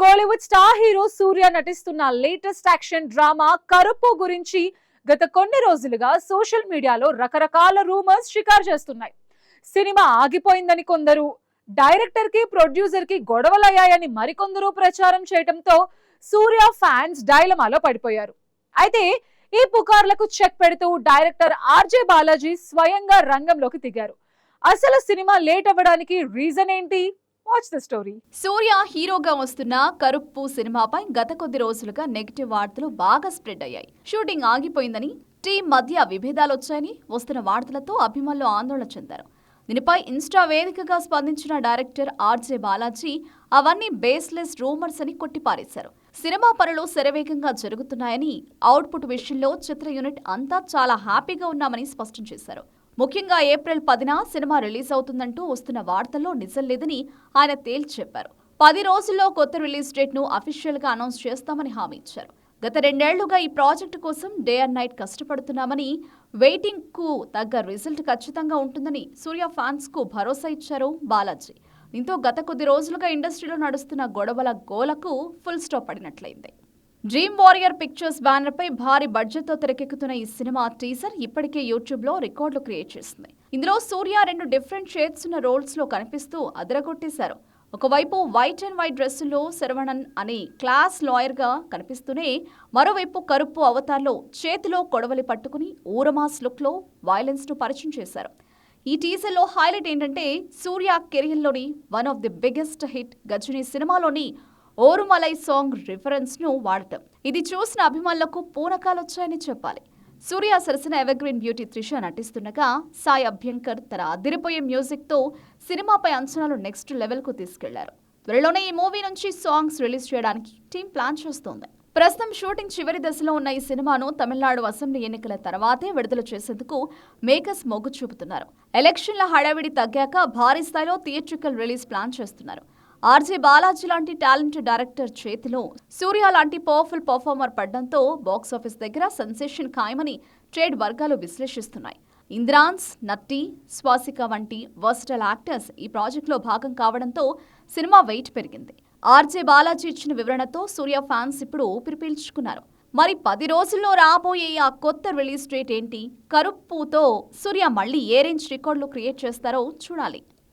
Kollywood star hero సూర్య నటిస్తున్న latest action drama Karuppu గురించి గత కొన్ని రోజులుగా సోషల్ మీడియాలో రకరకాల రూమర్స్ షికారు చేస్తున్నాయి. సినిమా ఆగిపోయిందని కొందరు, డైరెక్టర్ కి ప్రొడ్యూసర్ కి గొడవలయ్యాయని మరికొందరు ప్రచారం చేయడంతో సూర్య ఫ్యాన్స్ డైలమాలో పడిపోయారు. అయితే ఈ పుకార్లకు చెక్ పెడుతూ డైరెక్టర్ ఆర్జే బాలాజీ స్వయంగా రంగంలోకి దిగారు. అసలు సినిమా లేట్ అవ్వడానికి రీజన్ ఏంటి? Watch the story. సూర్య హీరోగా వస్తున్న కరుప్పు సినిమాపై గత కొద్ది రోజులుగా నెగిటివ్ వార్తలు బాగా స్ప్రెడ్ అయ్యాయి. షూటింగ్ ఆగిపోయిందని, టీం మధ్య విభేదాలొచ్చాయని వస్తున్న వార్తలతో అభిమానులు ఆందోళన చెందారు. దీనిపై ఇన్స్టా వేదికగా స్పందించిన డైరెక్టర్ ఆర్జే బాలాజీ అవన్నీ బేస్లెస్ రూమర్స్ అని కొట్టిపారేశారు. సినిమా పనులు శరవేగంగా జరుగుతున్నాయని, అవుట్పుట్ విషయంలో చిత్ర యూనిట్ అంతా చాలా హ్యాపీగా ఉన్నామని స్పష్టం చేశారు. ముఖ్యంగా ఏప్రిల్ 10న సినిమా రిలీజ్ అవుతుందంటూ వస్తున్న వార్తల్లో నిజం లేదని ఆయన తేల్చి చెప్పారు. 10 రోజుల్లో కొత్త రిలీజ్ డేట్ ను అఫీషియల్ గా అనౌన్స్ చేస్తామని హామీ ఇచ్చారు. గత 2 ఏళ్లుగా ఈ ప్రాజెక్టు కోసం డే అండ్ నైట్ కష్టపడుతున్నామని, వెయిటింగ్ కు తగ్గ రిజల్ట్ ఖచ్చితంగా ఉంటుందని సూర్య ఫ్యాన్స్ కు భరోసా ఇచ్చారు బాలాజీ. దీంతో గత కొద్ది రోజులుగా ఇండస్ట్రీలో నడుస్తున్న గొడవల గోలకు ఫుల్ స్టాప్ పడినట్లయింది. డ్రీమ్ వారియర్ పిక్చర్స్ బ్యానర్ పై భారీ బడ్జెట్ తో తెరకెక్కుతున్న ఈ సినిమా టీజర్ ఇప్పటికే యూట్యూబ్ లో రికార్డులు క్రియేట్ చేసింది. ఇందులో సూర్య 2 డిఫరెంట్ షేడ్స్ ఉన్న రోల్స్ లో కనిపిస్తూ అదరగొట్టేశారు. ఒకవైపు వైట్ అండ్ వైట్ డ్రెస్సుల్లో శరవణన్ అనే క్లాస్ లాయర్ గా కనిపిస్తూనే, మరోవైపు కరుప్పు అవతార్లో చేతిలో కొడవలి పట్టుకుని ఊరమాస్ లుక్ లో వైలెన్స్ ను పరిచయం చేశారు. ఈ టీజర్ లో హైలైట్ ఏంటంటే సూర్య కెరియర్ లోని one of the biggest hit Ghajini సినిమాలోని ఓరుమలై సాంగ్ రిఫరెన్స్ ను వాడటం. ఇది చూసిన అభిమానులకు పూనకాలొచ్చాయని చెప్పాలి. సూర్య సరసన ఎవర్గ్రీన్ బ్యూటీ త్రిష నటిస్తుండగా, సాయి అభ్యంకర్ తన అదిరిపోయే మ్యూజిక్ తో సినిమాపై అంచనాలు నెక్స్ట్ లెవెల్ కు తీసుకెళ్లారు. త్వరలోనే ఈ మూవీ నుంచి సాంగ్స్ రిలీజ్ చేయడానికి టీం ప్లాన్ చేస్తోంది. ప్రస్తుతం షూటింగ్ చివరి దశలో ఉన్న ఈ సినిమాను తమిళనాడు అసెంబ్లీ ఎన్నికల తర్వాతే విడుదల చేసేందుకు మేకర్స్ మొగ్గు చూపుతున్నారు. ఎలక్షన్ల హడావిడి తగ్గాక భారీ స్థాయిలో థియేట్రికల్ రిలీజ్ ప్లాన్ చేస్తున్నారు. ఆర్జే బాలాజీ లాంటి టాలెంటెడ్ డైరెక్టర్ చేతిలో సూర్య లాంటి పవర్ఫుల్ పర్ఫార్మర్ పడ్డంతో బాక్సాఫీస్ దగ్గర సెన్సేషన్ ఖాయమని ట్రేడ్ వర్గాలు విశ్లేషిస్తున్నాయి. ఇంద్రాన్స్, నట్టి, స్వాసిక వంటి వర్సటైల్ యాక్టర్స్ ఈ ప్రాజెక్టులో భాగం కావడంతో సినిమా వెయిట్ పెరిగింది. ఆర్జే బాలాజీ ఇచ్చిన వివరణతో సూర్య ఫ్యాన్స్ ఇప్పుడు ఊపిరి పీల్చుకున్నారు. మరి 10 రోజుల్లో రాబోయే ఆ కొత్త రిలీజ్ డేట్ ఏంటి? కరుప్పుతో సూర్య మళ్ళీ ఏ రేంజ్ రికార్డులు క్రియేట్ చేస్తారో చూడాలి.